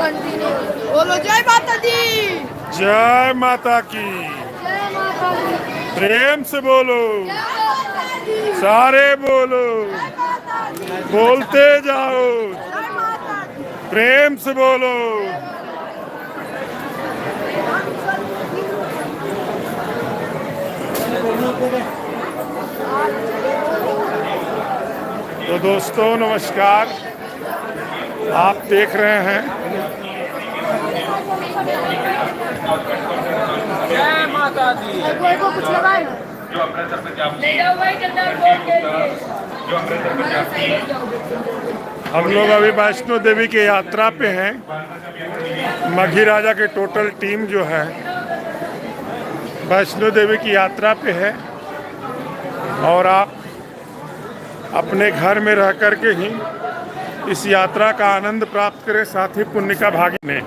बोलो जय माता दी। जय माता की। जय माता दी। प्रेम से बोलो, जय माता दी। सारे बोलो, जय माता दी। बोलते जाओ, जय माता दी। प्रेम से बोलो। तो दोस्तों नमस्कार, आप देख रहे हैं जय माता दी। को कुछ लगाए जो अमृतसर पंजाब ले जाओ भाई कंधा बोल के लिए। जो अमृतसर पंजाब की हम लोग अभी वैष्णो देवी की यात्रा पे हैं। मघी राजा के टोटल टीम जो है वैष्णो देवी की यात्रा पे है और आप अपने घर में रह कर के ही इस यात्रा का आनंद प्राप्त करें, साथ ही पुण्य का भागी बने।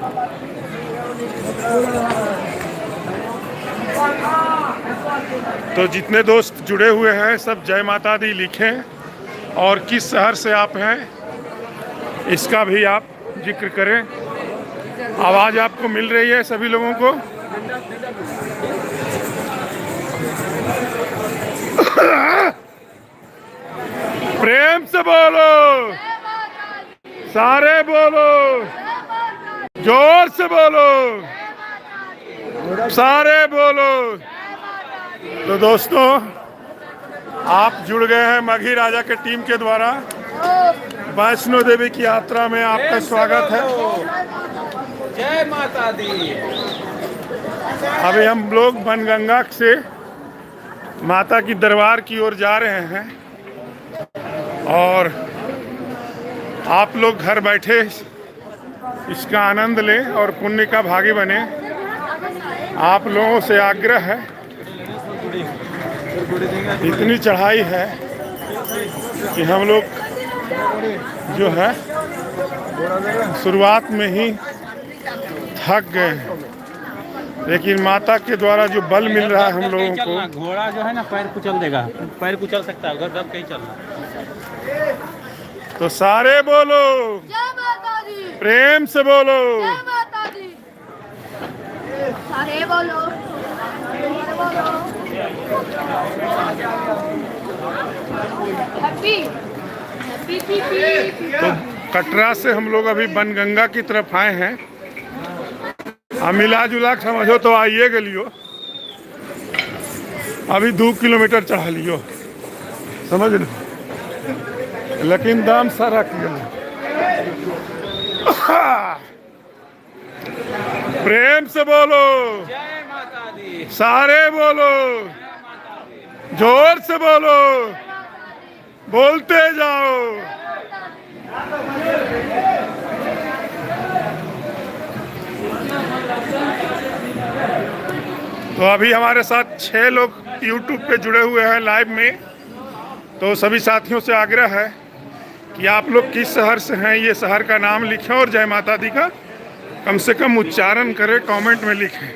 तो जितने दोस्त जुड़े हुए हैं सब जय माता दी लिखें और किस शहर से आप हैं इसका भी आप जिक्र करें। आवाज़ आपको मिल रही है सभी लोगों को? प्रेम से बोलो, सारे बोलो, जोर से बोलो, सारे बोलो। तो दोस्तों आप जुड़ गए हैं मघी राजा के टीम के द्वारा वैष्णो देवी की यात्रा में। आपका स्वागत है। जय माता दी। अभी हम लोग बनगंगा से माता की दरबार की ओर जा रहे हैं और आप लोग घर बैठे इसका आनंद लें और पुण्य का भागी बने। आप लोगों से आग्रह है, इतनी चढ़ाई है कि हम लोग जो है शुरुआत में ही थक गए हैं, लेकिन माता के द्वारा जो बल मिल रहा है हम लोगों को। घोड़ा जो है ना पैर कुचल देगा, पैर कुचल सकता है उधर दब के ही चलना। तो सारे बोलो, जय माता दी। प्रेम से बोलो, जय माता दी। सारे बोलो, हैप्पी हैप्पी पी। तो कटरा से हम लोग अभी बनगंगा की तरफ आए हैं। मिला जुला के समझो तो आइए गलियो, अभी 2 किलोमीटर चढ़ा लियो, समझ लो, लेकिन दाम सारा किया। प्रेम से बोलो, जय माता दी। सारे बोलो, जोर से बोलो, बोलते जाओ। तो अभी हमारे साथ 6 लोग YouTube पे जुड़े हुए हैं लाइव में। तो सभी साथियों से आग्रह है कि आप लोग किस शहर से हैं ये शहर का नाम लिखें और जय माता दी का कम से कम उच्चारण करें, कमेंट में लिखें।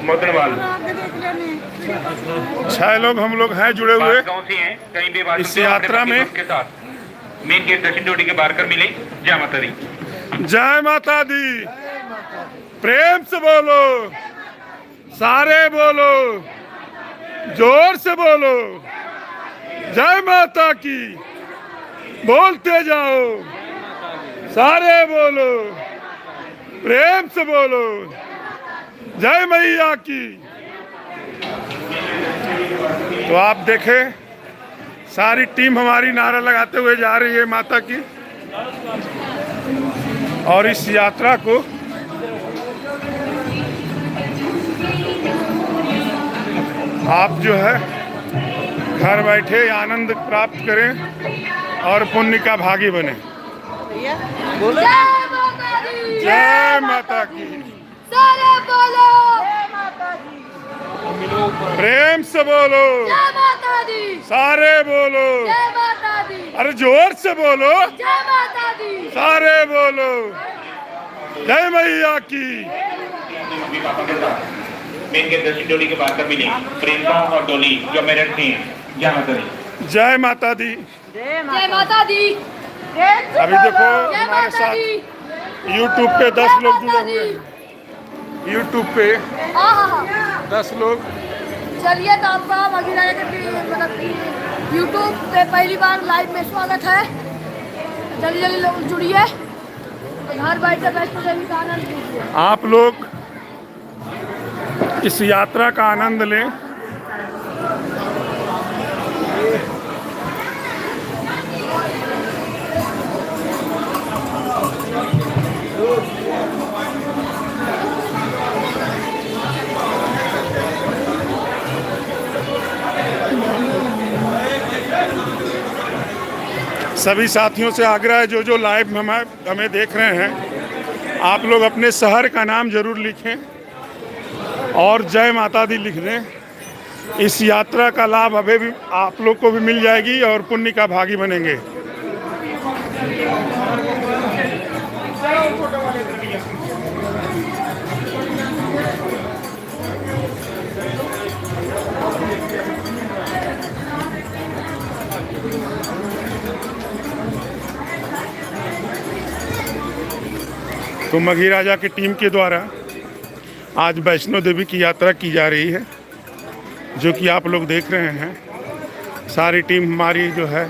मोतरवाल 6 लोग हम लोग हैं जुड़े हुए इस यात्रा में। मेन गेट दक्षिण डोडी के बाहर कर मिले। जय माता दी। जय माता दी। प्रेम से बोलो, सारे बोलो, जोर से बोलो, जय माता की। बोलते जाओ, सारे बोलो, प्रेम से बोलो, जय मैया की। तो आप देखें सारी टीम हमारी नारा लगाते हुए जा रही है माता की, और इस यात्रा को आप जो है घर बैठे आनंद प्राप्त करें और पुण्य का भागी बने। जय माता दी। जय माता की। सारे बोलो, प्रेम से बोलो, जय माता दी। सारे बोलो, जय माता दी। अरे जोर से बोलो, जय माता दी। सारे बोलो, जय मैया की। मेन गेट दक्षिण डोली के बाहर कर मिले। प्रियंका और डोली जो मेरठ थी। जय माता दी। जय माता दी। जय माता दी। अभी देखो जय हमारे माता साथ दी। यूट्यूब पे 10 लोग जुड़े हुए हैं। यूट्यूब पे हाँ 10 लोग। चलिए तो आपका मगीरा मतलब कि यूट्यूब पे पहली बार लाइव में स्वागत है। जल्दी जल्दी लोग जुड़िए, घर बैठे वैष्णो देवी का आनंद लीजिए। आप लोग इस यात्रा का आनंद लें। सभी साथियों से आग्रह है, जो लाइव हमें देख रहे हैं, आप लोग अपने शहर का नाम जरूर लिखें और जय माता दी लिख दें। इस यात्रा का लाभ अभी भी आप लोग को भी मिल जाएगी और पुण्य का भागी बनेंगे। तो मघी राजा की टीम के द्वारा आज वैष्णो देवी की यात्रा की जा रही है, जो कि आप लोग देख रहे हैं। सारी टीम हमारी जो है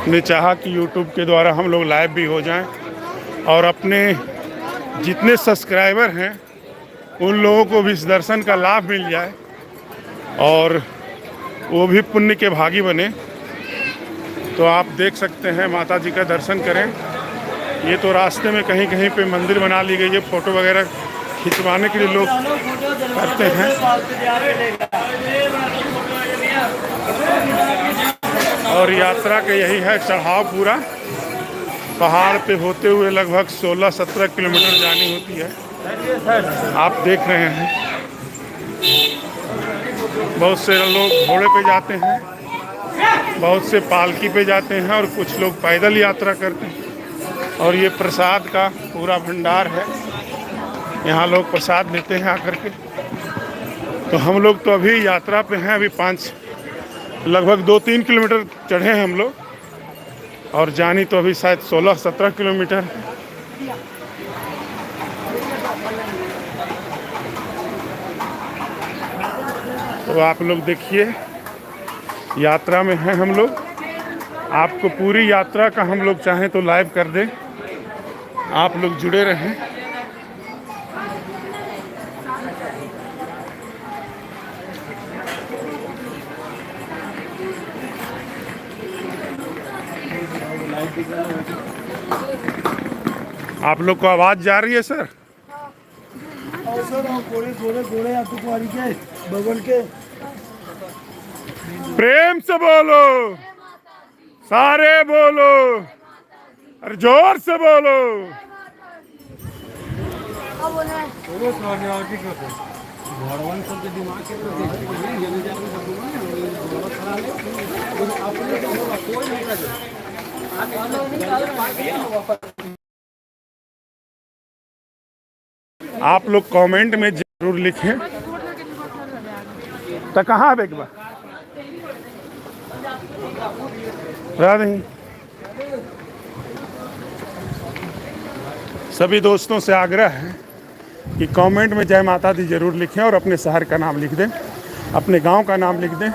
ने चाहा कि यूट्यूब के द्वारा हम लोग लाइव भी हो जाएं और अपने जितने सब्सक्राइबर हैं उन लोगों को भी इस दर्शन का लाभ मिल जाए और वो भी पुण्य के भागी बने। तो आप देख सकते हैं, माता जी का दर्शन करें। ये तो रास्ते में कहीं कहीं पे मंदिर बना ली गई है, फ़ोटो वगैरह खिंचवाने के लिए लोग करते हैं। और यात्रा का यही है चढ़ाव, पूरा पहाड़ पे होते हुए लगभग 16-17 किलोमीटर जानी होती है। आप देख रहे हैं बहुत से लोग घोड़े पे जाते हैं, बहुत से पालकी पे जाते हैं और कुछ लोग पैदल यात्रा करते हैं। और ये प्रसाद का पूरा भंडार है, यहाँ लोग प्रसाद लेते हैं आकर के। तो हम लोग तो अभी यात्रा पे हैं, अभी लगभग 2-3 किलोमीटर चढ़े हैं हम लोग और जानी तो अभी शायद 16-17 किलोमीटर। तो आप लोग देखिए, यात्रा में हैं हम लोग। आपको पूरी यात्रा का हम लोग चाहें तो लाइव कर दें, आप लोग जुड़े रहें। आप लोग को आवाज जा रही है सर? बगल के प्रेम से बोलो, सारे बोलो और जोर से बोलो। आप लोग कमेंट में जरूर लिखें। तो कहाँ बेगबा नहीं। सभी दोस्तों से आग्रह है कि कमेंट में जय माता दी जरूर लिखें और अपने शहर का नाम लिख दें, अपने गांव का नाम लिख दें,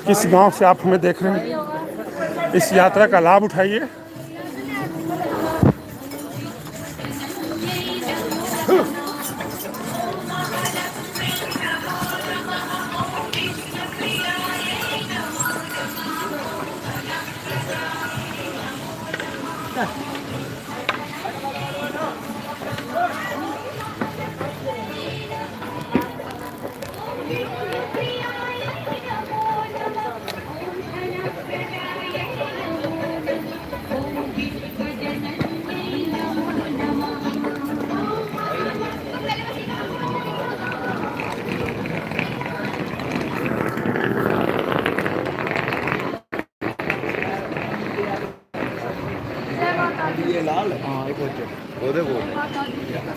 किस गांव से आप हमें देख रहे हैं। इस यात्रा का लाभ उठाइए।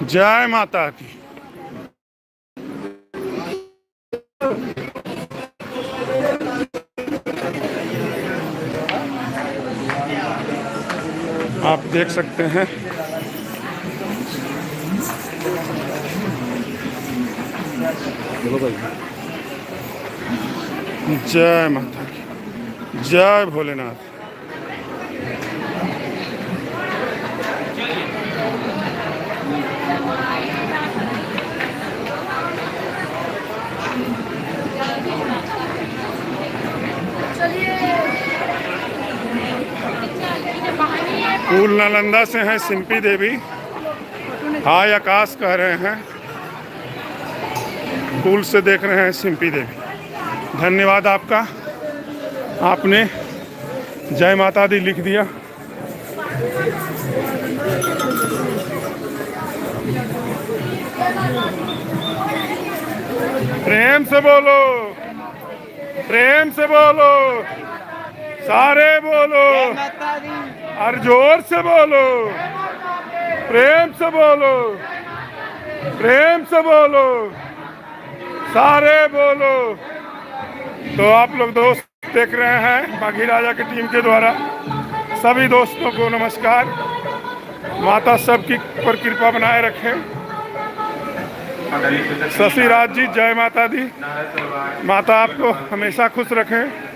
जय माता दी। आप देख सकते हैं। जय माता की, जय भोलेनाथ। कुल नालंदा से हैं सिंपी देवी। हाय आकाश कह रहे हैं। कुल से देख रहे हैं सिंपी देवी। धन्यवाद आपका, आपने जय माता दी लिख दिया। प्रेम से बोलो, प्रेम से बोलो, सारे बोलो और जोर से बोलो, प्रेम से बोलो, प्रेम से बोलो, सारे बोलो। तो आप लोग दोस्त देख रहे हैं बागी राजा की टीम के द्वारा। सभी दोस्तों को नमस्कार। माता सबकी पर कृपा बनाए रखें। शशि राज जी जय माता दी। माता आपको हमेशा खुश रखें।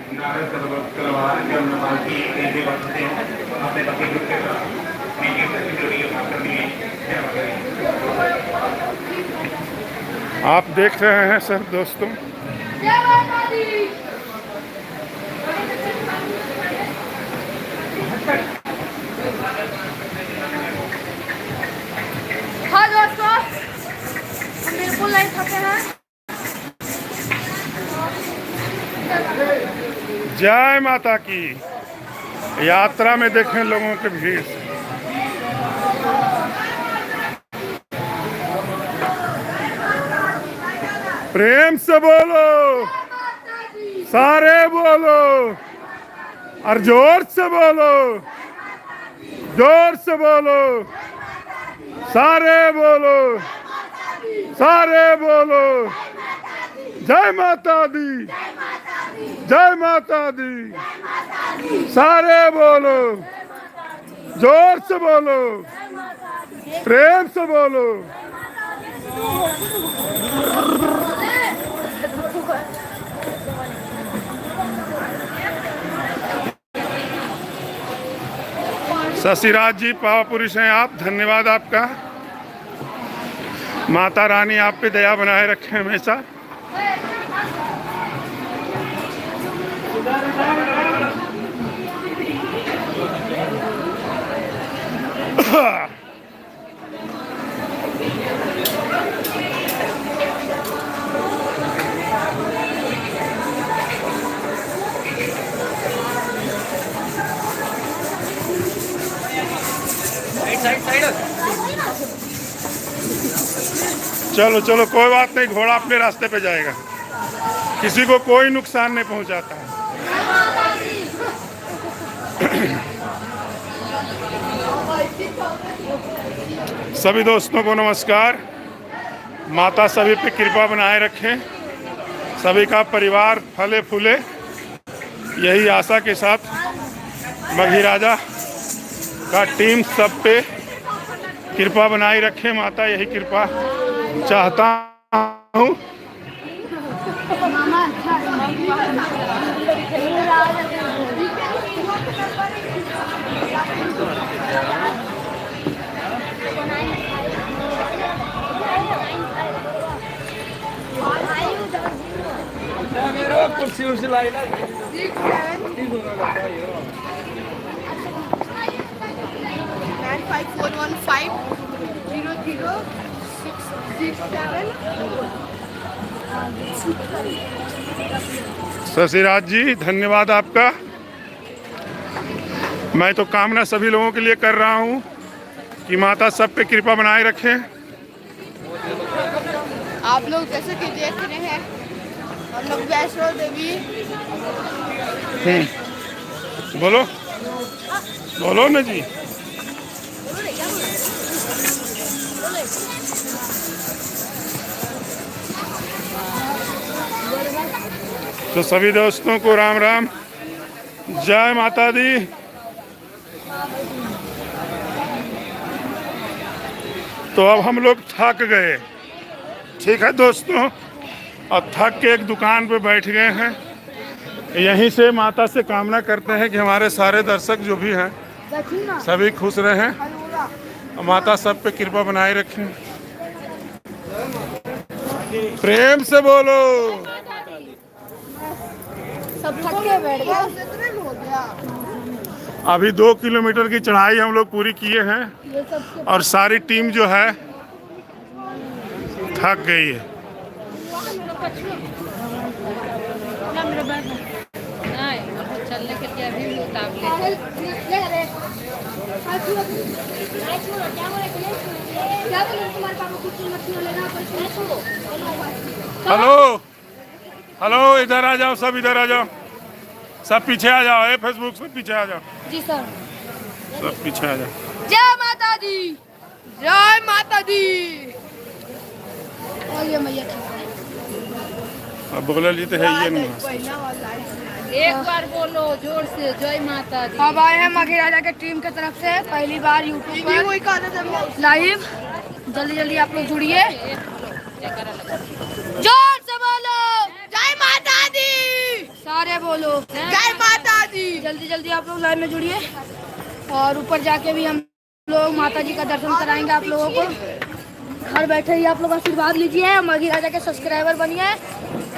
आप देख रहे हैं सब दोस्तों। हाँ दोस्तों, बिल्कुल नहीं थके हैं। जय माता की। यात्रा में देखें लोगों के भीड़। प्रेम से बोलो, सारे बोलो और जोर से बोलो, जोर से बोलो, सारे बोलो, सारे बोलो। जय माता दी, जय माता दी, सारे बोलो, जोर से बोलो, प्रेम से बोलो। शशि राज जी पावा पुरुष हैं आप। धन्यवाद आपका। माता रानी आप पे दया बनाए रखे हमेशा। चलो चलो कोई बात नहीं, घोड़ा अपने रास्ते पे जाएगा। किसी को कोई नुकसान नहीं पहुंचाता है। सभी दोस्तों को नमस्कार। माता सभी पे कृपा बनाए रखें। सभी का परिवार फले फूले, यही आशा के साथ बागी राजा का टीम सब पे कृपा बनाए रखे। माता यही कृपा चाहता हूँ। कुर्सी उर्सी लाई ला 9541530667। शशि राज जी धन्यवाद आपका। मैं तो कामना सभी लोगों के लिए कर रहा हूँ कि माता सब पे कृपा बनाए रखें। आप लोग जैसे कि देख रहे हैं, हम लोग वैष्णो देवी। बोलो बोलो ना जी। तो सभी दोस्तों को राम राम, जय माता दी। तो अब हम लोग थक गए, ठीक है दोस्तों, और थक के एक दुकान पे बैठ गए हैं। यहीं से माता से कामना करते हैं कि हमारे सारे दर्शक जो भी हैं सभी खुश रहें और माता सब पे कृपा बनाए रखें। प्रेम से बोलो। सब थक के बैठ गए। अभी 2 किलोमीटर की चढ़ाई हम लोग पूरी किए हैं ये सब और सारी टीम जो है थक गई है। चलने के लिए अभी मुकाबले हेलो हेलो, इधर आ जाओ, सब इधर आ जाओ, सब पीछे आ जाओ। फेसबुक से पीछे आ जाओ, जी सर। सब पीछे आ जाओ। जय माता दी, जय माता दी। और ये मैया अब बोला ली तो है ये नहीं। एक बार बोलो जोर से, जय माता दी। अब आए हैं मघी राजा के टीम की तरफ से पहली बार यूट्यूब पर लाइव। जल्दी जल्दी आप लोग जुड़िए, जोर से बोलो जय माता दी, सारे बोलो जय माता दी। जल्दी जल्दी आप लोग लाइव में जुड़िए और ऊपर जाके भी हम लोग माता जी का दर्शन कराएंगे आप लोगों को। घर बैठे ही आप लोग आशीर्वाद लीजिए, मघी राजा के सब्सक्राइबर बनिए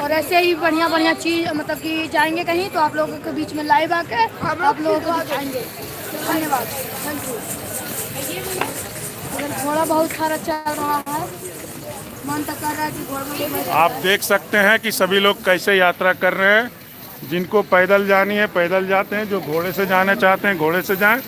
और ऐसे ही बढ़िया बढ़िया चीज़ मतलब कि जाएंगे कहीं तो आप लोगों के बीच में लाइव आके आप लोगों को दिखाएंगे। धन्यवाद, थैंक यू। अगर घोड़ा बहुत सारा चल रहा है, मन तो कर रहा है कि घोड़ा में आप देख सकते हैं कि सभी लोग कैसे यात्रा कर रहे हैं। जिनको पैदल जानी है पैदल जाते हैं, जो घोड़े से जाना चाहते हैं घोड़े से जाएं,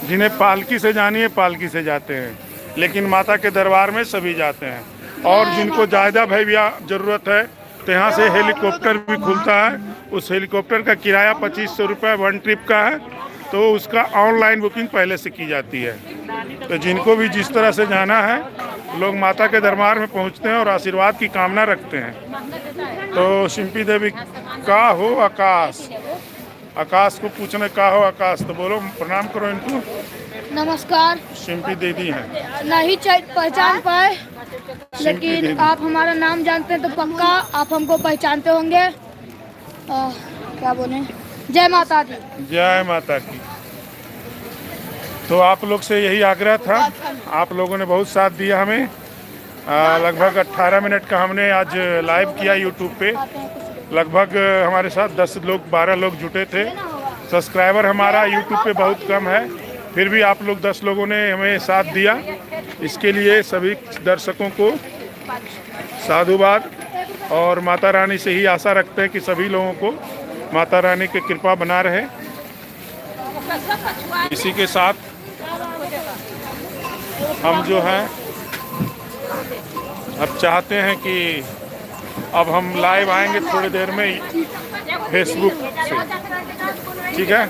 जिन्हें पालकी से जानी है पालकी से जाते हैं, लेकिन माता के दरबार में सभी जाते हैं। और जिनको ज़्यादा भैया ज़रूरत है तो यहाँ से हेलीकॉप्टर भी खुलता है। उस हेलीकॉप्टर का किराया 2500 रुपये वन ट्रिप का है, तो उसका ऑनलाइन बुकिंग पहले से की जाती है। तो जिनको भी जिस तरह से जाना है, लोग माता के दरबार में पहुँचते हैं और आशीर्वाद की कामना रखते हैं। तो सिंपी देवी का हो आकाश, आकाश को पूछने का हो आकाश, तो बोलो प्रणाम करो इनको। नमस्कार। सिंपी दीदी हैं, नहीं पहचान पाए, लेकिन आप हमारा नाम जानते हैं तो पक्का आप हमको पहचानते होंगे। क्या बोले, जय माता दी। जय माता की। तो आप लोग से यही आग्रह था, आप लोगों ने बहुत साथ दिया हमें। लगभग 18 मिनट का हमने आज लाइव किया यूट्यूब पे। लगभग हमारे साथ 10 लोग 12 लोग जुटे थे। सब्सक्राइबर हमारा यूट्यूब पे बहुत कम है, फिर भी आप लोग 10 लोगों ने हमें साथ दिया। इसके लिए सभी दर्शकों को साधुवाद और माता रानी से ही आशा रखते हैं कि सभी लोगों को माता रानी की कृपा बना रहे। इसी के साथ हम जो हैं अब चाहते हैं कि अब हम लाइव आएंगे थोड़ी देर में फेसबुक से, ठीक है?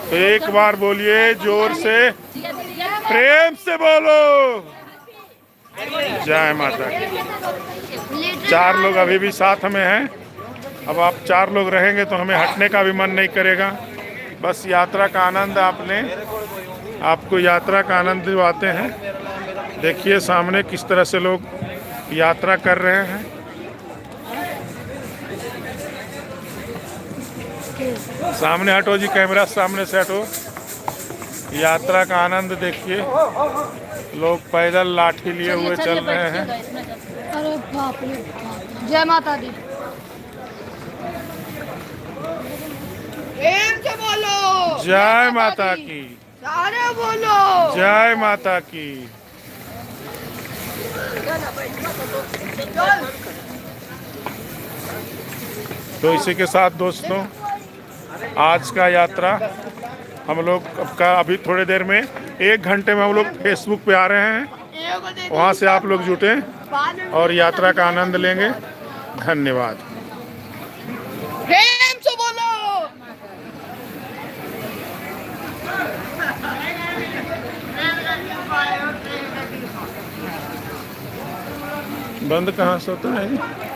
तो एक बार बोलिए जोर से, प्रेम से बोलो जय माता की। 4 लोग अभी भी साथ में हैं। अब आप 4 लोग रहेंगे तो हमें हटने का भी मन नहीं करेगा। बस यात्रा का आनंद आपको यात्रा का आनंद दिलाते हैं। देखिए सामने किस तरह से लोग यात्रा कर रहे हैं। सामने हटो जी, कैमरा सामने से हटो। यात्रा का आनंद देखिए, लोग पैदल लाठी लिए हुए चल रहे हैं। अरे बाप रे बाप। जय माता दी। प्रेम से बोलो जय माता की, सारे बोलो जय माता की। तो इसी के साथ दोस्तों आज का यात्रा हम लोग का अभी थोड़ी देर में 1 घंटे में हम लोग फेसबुक पे आ रहे हैं। वहाँ से आप लोग जुटे और यात्रा का आनंद लेंगे। धन्यवाद। प्रेम से बोलो। बंद कहाँ से होता है?